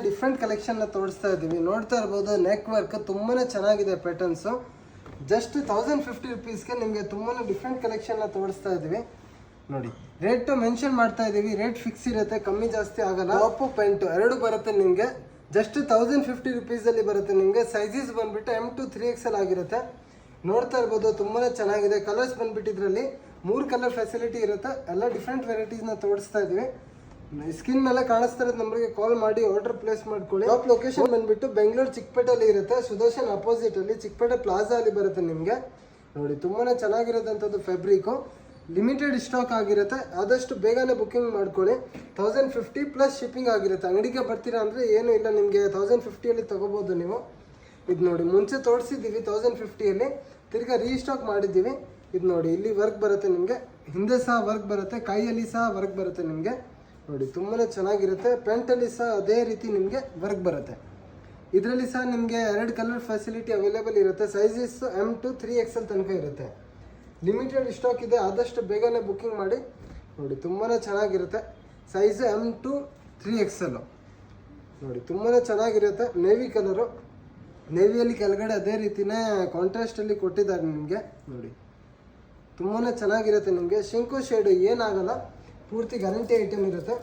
Different collection ತೋರಿಸ್ತಾ ಇದ್ದೀವಿ. ನೋಡ್ತಾ ಇರ್ಬೋದು ನೆಕ್ ವರ್ಕ್ ತುಂಬಾನೇ ಚೆನ್ನಾಗಿದೆ ಪ್ಯಾಟರ್ನ್ಸ್. ಜಸ್ಟ್ 1050 ರುಪೀಸ್ಗೆ ನಿಮಗೆ ತುಂಬಾನೇ ಡಿಫ್ರೆಂಟ್ ಕಲೆಕ್ಷನ್ ತೋರಿಸ್ತಾ ಇದ್ದೀವಿ. ನೋಡಿ ರೇಟ್ ಮೆನ್ಷನ್ ಮಾಡ್ತಾ ಇದ್ದೀವಿ, ರೇಟ್ ಫಿಕ್ಸ್ ಇರುತ್ತೆ, ಕಮ್ಮಿ ಜಾಸ್ತಿ ಆಗಲ್ಲ. ಟಾಪ್ ಪ್ಯಾಂಟ್ ಎರಡು ಬರುತ್ತೆ ನಿಮಗೆ, ಜಸ್ಟ್ 1050 ರುಪೀಸಲ್ಲಿ ಬರುತ್ತೆ ನಿಮಗೆ. ಸೈಜಸ್ ಬಂದ್ಬಿಟ್ಟು M to 3XL ಆಗಿರುತ್ತೆ. ನೋಡ್ತಾ ಇರ್ಬೋದು ತುಂಬಾನೇ ಚೆನ್ನಾಗಿದೆ. ಕಲರ್ಸ್ ಬಂದ್ಬಿಟ್ಟು ಇದರಲ್ಲಿ 3 ಕಲರ್ ಫೆಸಿಲಿಟಿ ಇರುತ್ತೆ. ಎಲ್ಲ ಡಿಫ್ರೆಂಟ್ ವೆರೈಟೀಸ್ನ ತೋರಿಸ್ತಾ ಇದ್ದೀವಿ. ಸ್ಕಿನ್ ಮೇಲೆ ಕಾಣಿಸ್ತಾ ಇರೋದು ನಂಬರ್ಗೆ ಕಾಲ್ ಮಾಡಿ ಆರ್ಡರ್ ಪ್ಲೇಸ್ ಮಾಡ್ಕೊಳ್ಳಿ. ಟಾಪ್ ಲೊಕೇಶನ್ ಬಂದ್ಬಿಟ್ಟು ಬೆಂಗಳೂರು ಚಿಕ್ಕಪೇಟೆಯಲ್ಲಿ ಇರುತ್ತೆ, ಸುದರ್ಶನ್ ಅಪೋಸಿಟ್ ಅಲ್ಲಿ ಚಿಕ್ಕಪೇಟೆ ಪ್ಲಾಜಾ ಅಲ್ಲಿ ಬರುತ್ತೆ ನಿಮಗೆ. ನೋಡಿ ತುಂಬಾನೇ ಚೆನ್ನಾಗಿರೋದಂಥದ್ದು ಫ್ಯಾಬ್ರಿಕ್, ಲಿಮಿಟೆಡ್ ಸ್ಟಾಕ್ ಆಗಿರುತ್ತೆ. ಆದಷ್ಟು ಬೇಗನೆ ಬುಕ್ಕಿಂಗ್ ಮಾಡ್ಕೊಳ್ಳಿ. 1050 ಪ್ಲಸ್ ಶಿಪ್ಪಿಂಗ್ ಆಗಿರುತ್ತೆ. ಅಂಗಡಿಗೆ ಬರ್ತೀರಾ ಅಂದರೆ ಏನೂ ಇಲ್ಲ, ನಿಮಗೆ 1050ಅಲ್ಲಿ ತಗೋಬೋದು ನೀವು. ಇದು ನೋಡಿ ಮುಂಚೆ ತೋರಿಸಿದ್ದೀವಿ 1050ಅಲ್ಲಿ, ತಿರ್ಗಾ ರೀಸ್ಟಾಕ್ ಮಾಡಿದ್ದೀವಿ. ಇದು ನೋಡಿ ಇಲ್ಲಿ ವರ್ಕ್ ಬರುತ್ತೆ ನಿಮಗೆ, ಹಿಂದೆ ಸಹ ವರ್ಕ್ ಬರುತ್ತೆ, ಕೈಯಲ್ಲಿ ಸಹ ವರ್ಕ್ ಬರುತ್ತೆ ನಿಮಗೆ. ನೋಡಿ ತುಂಬಾ ಚೆನ್ನಾಗಿರುತ್ತೆ. ಪ್ಯಾಂಟಲ್ಲಿ ಸಹ ಅದೇ ರೀತಿ ನಿಮಗೆ ವರ್ಕ್ ಬರುತ್ತೆ. ಇದರಲ್ಲಿ ಸಹ ನಿಮಗೆ 2 ಕಲರ್ ಫೆಸಿಲಿಟಿ ಅವೈಲೇಬಲ್ ಇರುತ್ತೆ. ಸೈಜಸ್ M to 3XL ತನಕ ಇರುತ್ತೆ. ಲಿಮಿಟೆಡ್ ಸ್ಟಾಕ್ ಇದೆ, ಆದಷ್ಟು ಬೇಗನೆ ಬುಕ್ಕಿಂಗ್ ಮಾಡಿ. ನೋಡಿ ತುಂಬಾ ಚೆನ್ನಾಗಿರುತ್ತೆ. Size M to 3XL. ನೋಡಿ ತುಂಬಾ ಚೆನ್ನಾಗಿರುತ್ತೆ. ನೇವಿ ಕಲರು, ನೇವಿಯಲ್ಲಿ ಕೆಳಗಡೆ ಅದೇ ರೀತಿನೇ ಕಾಂಟ್ರಾಸ್ಟಲ್ಲಿ ಕೊಟ್ಟಿದ್ದಾರೆ ನಿಮಗೆ. ನೋಡಿ ತುಂಬಾ ಚೆನ್ನಾಗಿರುತ್ತೆ ನಿಮಗೆ. ಶಿಂಕು ಶೇಡು ಏನಾಗಲ್ಲ, ಪೂರ್ತಿ ಗ್ಯಾರಂಟಿ ಐಟಮ್ ಇರುತ್ತೆ.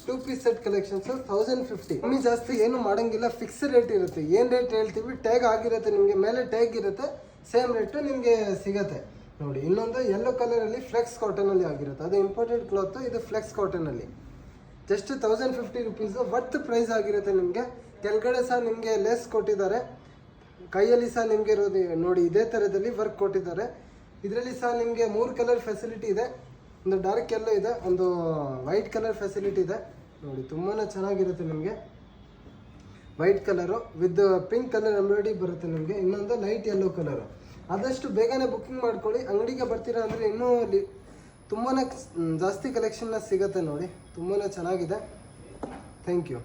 2 ಪೀಸ್ ಸೆಟ್ ಕಲೆಕ್ಷನ್ಸ್ 1050. ಕಮ್ಮಿ ಜಾಸ್ತಿ ಏನು ಮಾಡೋಂಗಿಲ್ಲ, ಫಿಕ್ಸ್ ರೇಟ್ ಇರುತ್ತೆ. ಏನು ರೇಟ್ ಹೇಳ್ತೀವಿ ಟ್ಯಾಗ್ ಆಗಿರುತ್ತೆ ನಿಮಗೆ, ಮೇಲೆ ಟ್ಯಾಗ್ ಇರುತ್ತೆ, ಸೇಮ್ ರೇಟು ನಿಮಗೆ ಸಿಗುತ್ತೆ. ನೋಡಿ ಇನ್ನೊಂದು ಯೆಲ್ಲೋ ಕಲರಲ್ಲಿ ಫ್ಲೆಕ್ಸ್ ಕಾಟನಲ್ಲಿ ಆಗಿರುತ್ತೆ, ಅದು ಇಂಪೋರ್ಟೆಡ್ ಕ್ಲಾತ್. ಇದು ಫ್ಲೆಕ್ಸ್ ಕಾಟನಲ್ಲಿ ಜಸ್ಟ್ 1050 ರುಪೀಸು ವರ್ತ್ ಪ್ರೈಸ್ ಆಗಿರುತ್ತೆ ನಿಮಗೆ. ಕೆಳಗಡೆ ಸಹ ನಿಮಗೆ ಲೇಸ್ ಕೊಟ್ಟಿದ್ದಾರೆ, ಕೈಯಲ್ಲಿ ಸಹ ನಿಮಗೆ ಇರೋದು ನೋಡಿ ಇದೇ ಥರದಲ್ಲಿ ವರ್ಕ್ ಕೊಟ್ಟಿದ್ದಾರೆ. ಇದರಲ್ಲಿ ಸಹ ನಿಮಗೆ 3 ಕಲರ್ ಫೆಸಿಲಿಟಿ ಇದೆ. ಒಂದು ಡಾರ್ಕ್ ಯೆಲ್ಲೋ ಇದೆ, ಒಂದು ವೈಟ್ ಕಲರ್ ಫೆಸಿಲಿಟಿ ಇದೆ. ನೋಡಿ ತುಂಬಾ ಚೆನ್ನಾಗಿರುತ್ತೆ ನಿಮಗೆ. White colour with pink colour embroidery ಬರುತ್ತೆ ನಿಮಗೆ. ಇನ್ನೊಂದು ಲೈಟ್ ಯೆಲ್ಲೋ ಕಲರು. ಆದಷ್ಟು ಬೇಗನೆ ಬುಕ್ಕಿಂಗ್ ಮಾಡ್ಕೊಳ್ಳಿ. ಅಂಗಡಿಗೆ ಬರ್ತೀರಾ ಅಂದರೆ ಇನ್ನೂ ಅಲ್ಲಿ ತುಂಬಾ ಜಾಸ್ತಿ ಕಲೆಕ್ಷನ್ನ ಸಿಗುತ್ತೆ. ನೋಡಿ ತುಂಬಾ ಚೆನ್ನಾಗಿದೆ. Thank you.